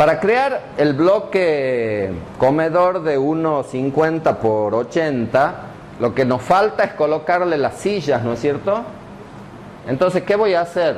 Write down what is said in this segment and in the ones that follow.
Para crear el bloque comedor de 1,50 por 80, lo que nos falta es colocarle las sillas, ¿no es cierto? Entonces, ¿qué voy a hacer?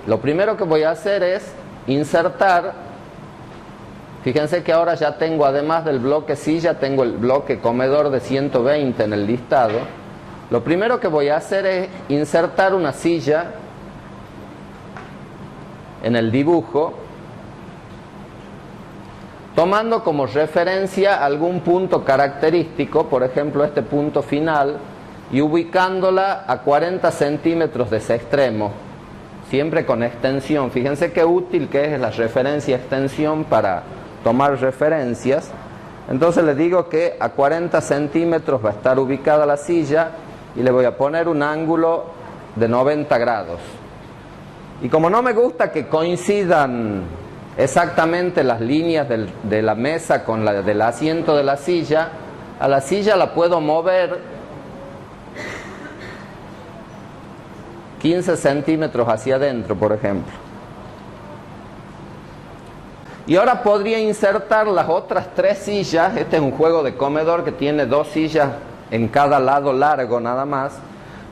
Lo primero que voy a hacer es insertar. Fíjense que ahora ya tengo, además del bloque silla, tengo el bloque comedor de 120 en el listado. Lo primero que voy a hacer es insertar una silla en el dibujo, tomando como referencia algún punto característico, por ejemplo este punto final, y ubicándola a 40 centímetros de ese extremo, siempre con extensión. Fíjense qué útil que es la referencia extensión para tomar referencias. Entonces le digo que a 40 centímetros va a estar ubicada la silla y le voy a poner un ángulo de 90 grados. Y como no me gusta que coincidan exactamente las líneas de la mesa con la del asiento de la silla, a la silla la puedo mover 15 centímetros hacia adentro, por ejemplo. Y ahora podría insertar las otras 3 sillas. Este es un juego de comedor que tiene 2 sillas en cada lado largo nada más.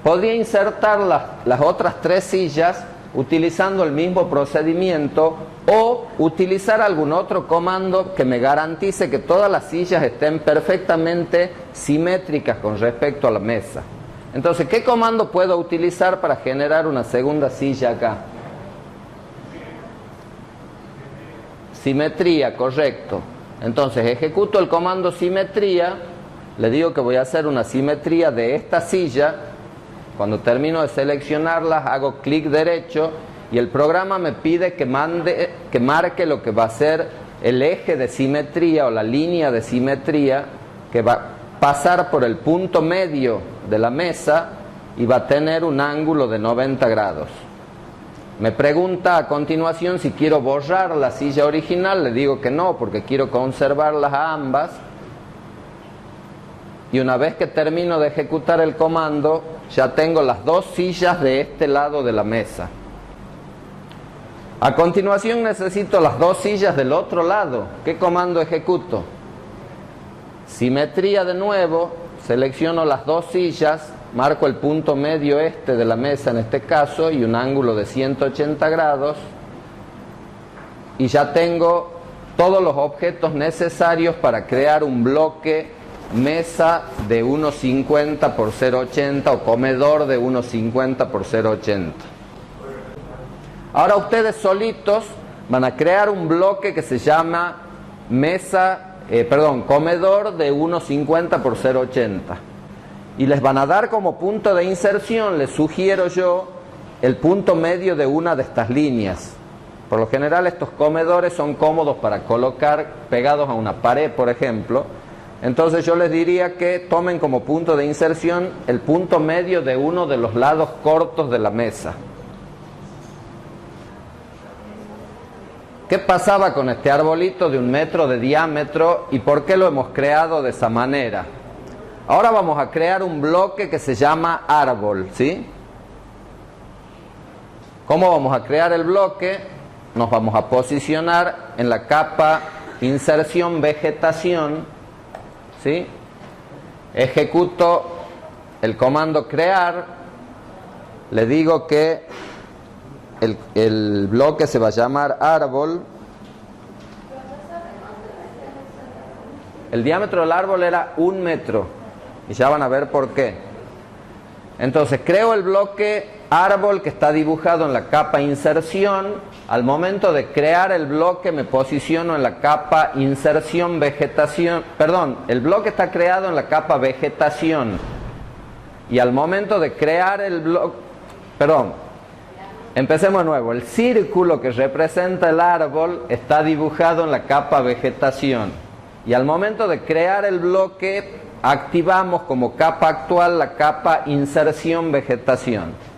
Podría insertar las otras 3 sillas utilizando el mismo procedimiento, o utilizar algún otro comando que me garantice que todas las sillas estén perfectamente simétricas con respecto a la mesa. Entonces, ¿qué comando puedo utilizar para generar una segunda silla acá? Simetría, correcto. Entonces ejecuto el comando simetría, le digo que voy a hacer una simetría de esta silla. Cuando termino de seleccionarlas, hago clic derecho y el programa me pide que marque lo que va a ser el eje de simetría o la línea de simetría, que va a pasar por el punto medio de la mesa y va a tener un ángulo de 90 grados. Me pregunta a continuación si quiero borrar la silla original. Le digo que no, porque quiero conservarlas a ambas. Y una vez que termino de ejecutar el comando, ya tengo las 2 sillas de este lado de la mesa. A continuación necesito las 2 sillas del otro lado. ¿Qué comando ejecuto? Simetría de nuevo, selecciono las 2 sillas, marco el punto medio este de la mesa en este caso y un ángulo de 180 grados, y ya tengo todos los objetos necesarios para crear un bloque mesa de 1,50 por 0,80 o comedor de 1,50 por 0,80. Ahora ustedes solitos van a crear un bloque que se llama comedor de 1,50 por 0,80. Y les van a dar como punto de inserción, les sugiero yo, el punto medio de una de estas líneas. Por lo general estos comedores son cómodos para colocar pegados a una pared, por ejemplo. Entonces yo les diría que tomen como punto de inserción el punto medio de uno de los lados cortos de la mesa. ¿Qué pasaba con este arbolito de 1 metro de diámetro y por qué lo hemos creado de esa manera? Ahora vamos a crear un bloque que se llama árbol, ¿sí? ¿Cómo vamos a crear el bloque? Nos vamos a posicionar en la capa inserción vegetación, ¿sí? Ejecuto el comando crear, le digo que el bloque se va a llamar árbol. El diámetro del árbol era 1 metro y ya van a ver por qué. Entonces creo el bloque árbol que está dibujado en la capa inserción. Al momento de crear el bloque me posiciono en la capa inserción vegetación, el bloque está creado en la capa vegetación, y al momento de crear el bloque, empecemos de nuevo, el círculo que representa el árbol está dibujado en la capa vegetación, y al momento de crear el bloque activamos como capa actual la capa inserción vegetación.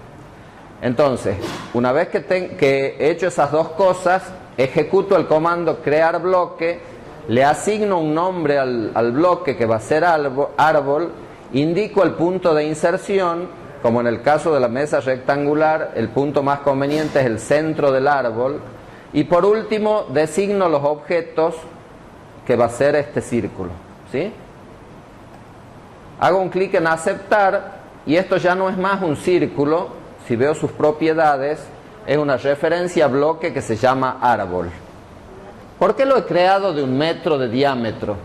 Entonces, una vez que he hecho esas 2 cosas, ejecuto el comando crear bloque, le asigno un nombre al bloque que va a ser árbol, indico el punto de inserción, como en el caso de la mesa rectangular, el punto más conveniente es el centro del árbol, Y por último, designo los objetos que va a ser este círculo, ¿sí? Hago un clic en aceptar y esto ya no es más un círculo. Si veo sus propiedades, es una referencia a bloque que se llama árbol. ¿Por qué lo he creado de 1 metro de diámetro?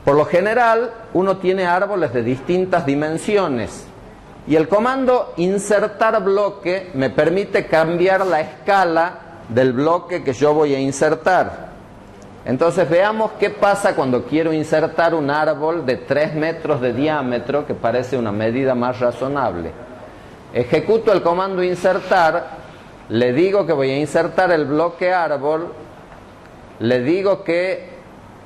Por lo general, uno tiene árboles de distintas dimensiones y el comando insertar bloque me permite cambiar la escala del bloque que yo voy a insertar. Entonces veamos qué pasa cuando quiero insertar un árbol de 3 metros de diámetro, que parece una medida más razonable. Ejecuto el comando insertar, le digo que voy a insertar el bloque árbol, le digo que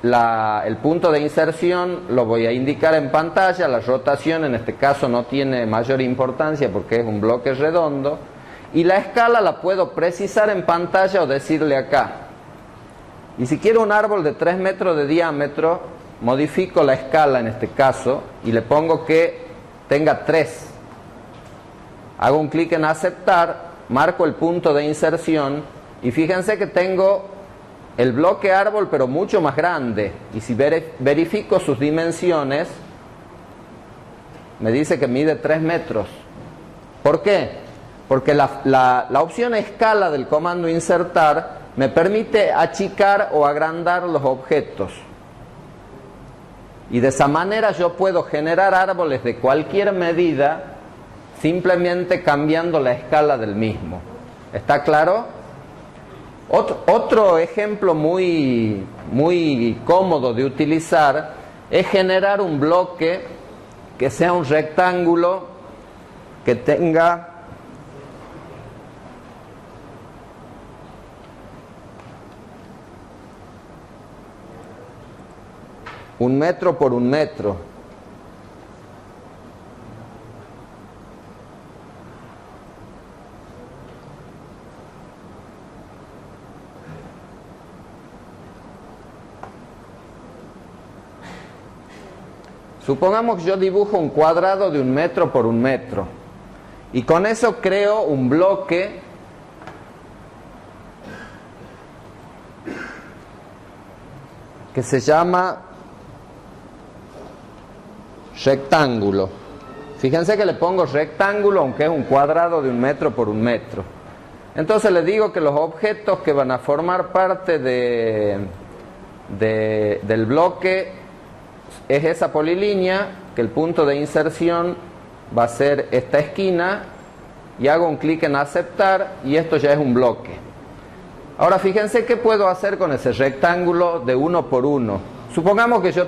el punto de inserción lo voy a indicar en pantalla, la rotación en este caso no tiene mayor importancia porque es un bloque redondo, y la escala la puedo precisar en pantalla o decirle acá. Y si quiero un árbol de 3 metros de diámetro, modifico la escala en este caso y le pongo que tenga 3. Hago un clic en aceptar, marco el punto de inserción y fíjense que tengo el bloque árbol pero mucho más grande. Y si verifico sus dimensiones, me dice que mide 3 metros. ¿Por qué? Porque la opción escala del comando insertar me permite achicar o agrandar los objetos. Y de esa manera yo puedo generar árboles de cualquier medida simplemente cambiando la escala del mismo. ¿Está claro? Otro ejemplo muy cómodo de utilizar es generar un bloque que sea un rectángulo que tenga un metro por 1 metro. Supongamos que yo dibujo un cuadrado de 1 metro por 1 metro y con eso creo un bloque que se llama rectángulo. Fíjense que le pongo rectángulo aunque es un cuadrado de 1 metro por 1 metro. Entonces le digo que los objetos que van a formar parte del bloque es esa polilínea, que el punto de inserción va a ser esta esquina, y hago un clic en aceptar y esto ya es un bloque. Ahora fíjense qué puedo hacer con ese rectángulo de 1 por 1. Supongamos que yo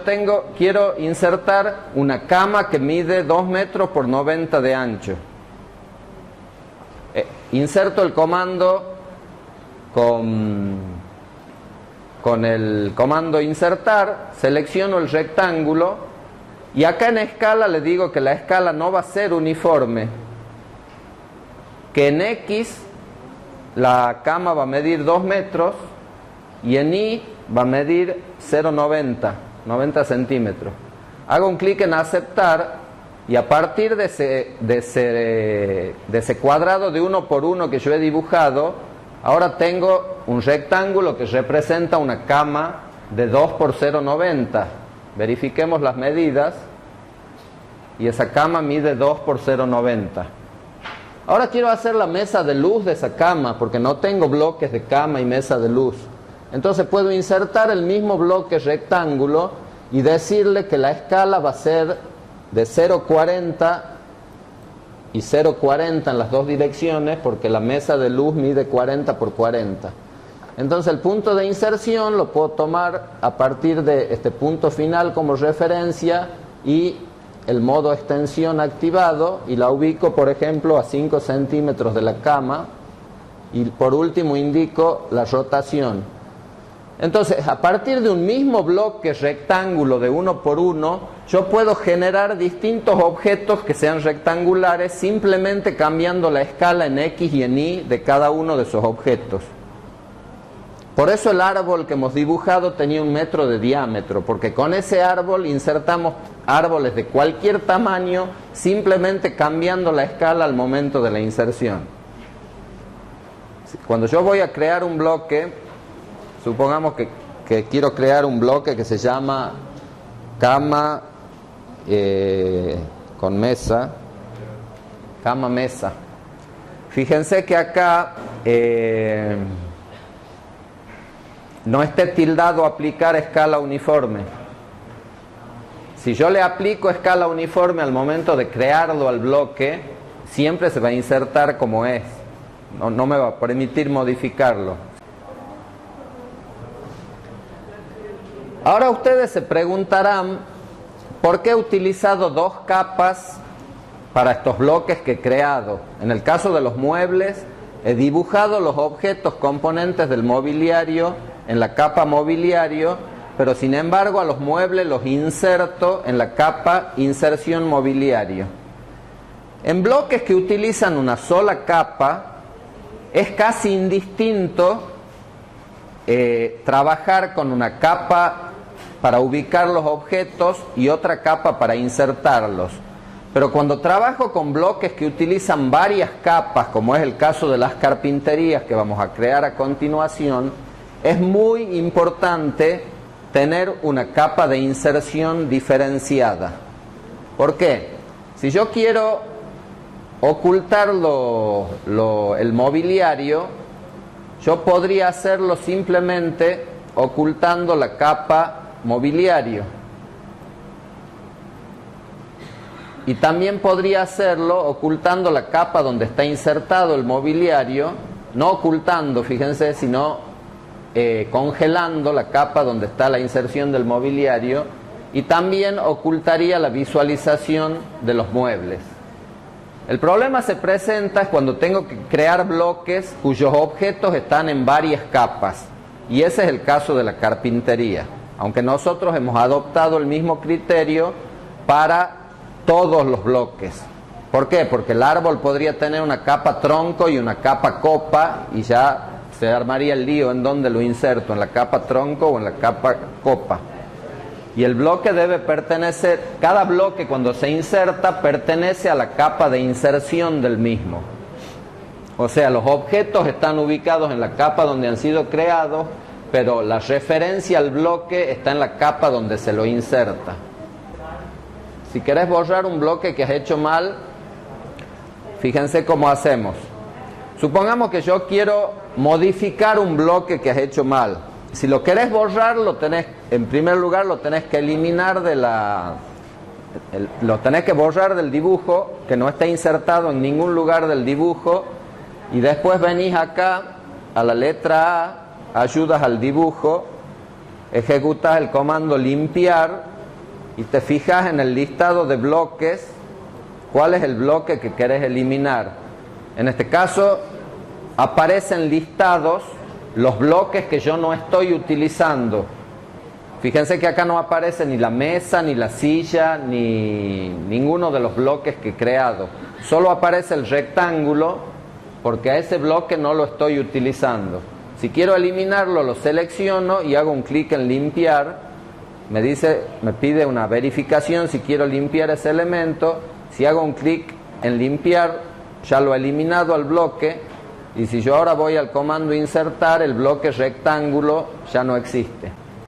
quiero insertar una cama que mide 2 metros por 90 de ancho. Inserto el comando con el comando insertar, selecciono el rectángulo y acá en escala le digo que la escala no va a ser uniforme, que en X la cama va a medir 2 metros y en Y va a medir 0,90, 90 centímetros. Hago un clic en aceptar y a partir de ese cuadrado de 1 por 1 que yo he dibujado, ahora tengo un rectángulo que representa una cama de 2 por 0,90. Verifiquemos las medidas y esa cama mide 2 por 0,90. Ahora quiero hacer la mesa de luz de esa cama porque no tengo bloques de cama y mesa de luz. Entonces puedo insertar el mismo bloque rectángulo y decirle que la escala va a ser de 0,40 y 0,40 en las dos direcciones porque la mesa de luz mide 40 por 40. Entonces el punto de inserción lo puedo tomar a partir de este punto final como referencia y el modo extensión activado y la ubico por ejemplo a 5 centímetros de la cama y por último indico la rotación. Entonces a partir de un mismo bloque rectángulo de 1 por 1 yo puedo generar distintos objetos que sean rectangulares simplemente cambiando la escala en X y en Y de cada uno de esos objetos. Por eso el árbol que hemos dibujado tenía 1 metro de diámetro, porque con ese árbol insertamos árboles de cualquier tamaño simplemente cambiando la escala al momento de la inserción. Cuando yo voy a crear un bloque, supongamos que quiero crear un bloque que se llama cama con mesa, cama mesa. Fíjense que acá no esté tildado aplicar escala uniforme. Si yo le aplico escala uniforme al momento de crearlo al bloque, siempre se va a insertar como es. No me va a permitir modificarlo. Ahora ustedes se preguntarán, ¿por qué he utilizado dos capas para estos bloques que he creado? En el caso de los muebles, he dibujado los objetos componentes del mobiliario en la capa mobiliario, pero sin embargo a los muebles los inserto en la capa inserción mobiliario. En bloques que utilizan una sola capa, es casi indistinto trabajar con una capa para ubicar los objetos y otra capa para insertarlos. Pero cuando trabajo con bloques que utilizan varias capas, como es el caso de las carpinterías que vamos a crear a continuación, es muy importante tener una capa de inserción diferenciada. ¿Por qué? Si yo quiero ocultar el mobiliario, yo podría hacerlo simplemente ocultando la capa mobiliario. Y también podría hacerlo ocultando la capa donde está insertado el mobiliario, no ocultando, fíjense, sino congelando la capa donde está la inserción del mobiliario, y también ocultaría la visualización de los muebles. El problema se presenta cuando tengo que crear bloques cuyos objetos están en varias capas, y ese es el caso de la carpintería, aunque nosotros hemos adoptado el mismo criterio para todos los bloques. ¿Por qué? Porque el árbol podría tener una capa tronco y una capa copa, y ya se armaría el lío en dónde lo inserto, en la capa tronco o en la capa copa. Y el bloque debe pertenecer, cada bloque cuando se inserta pertenece a la capa de inserción del mismo. O sea, los objetos están ubicados en la capa donde han sido creados, pero la referencia al bloque está en la capa donde se lo inserta. Si querés borrar un bloque que has hecho mal, fíjense cómo hacemos. Supongamos que yo quiero modificar un bloque que has hecho mal. Si lo querés borrar, en primer lugar lo tenés que eliminar lo tenés que borrar del dibujo, que no esté insertado en ningún lugar del dibujo, y después venís acá a la letra A, ayudas al dibujo, ejecutas el comando limpiar y te fijas en el listado de bloques cuál es el bloque que querés eliminar. En este caso aparecen listados los bloques que yo no estoy utilizando. Fíjense que acá no aparece ni la mesa, ni la silla, ni ninguno de los bloques que he creado. Solo aparece el rectángulo, porque a ese bloque no lo estoy utilizando. Si quiero eliminarlo, lo selecciono y hago un clic en limpiar. Me pide una verificación si quiero limpiar ese elemento. Si hago un clic en limpiar, ya lo he eliminado al bloque. Y si yo ahora voy al comando insertar, el bloque rectángulo ya no existe.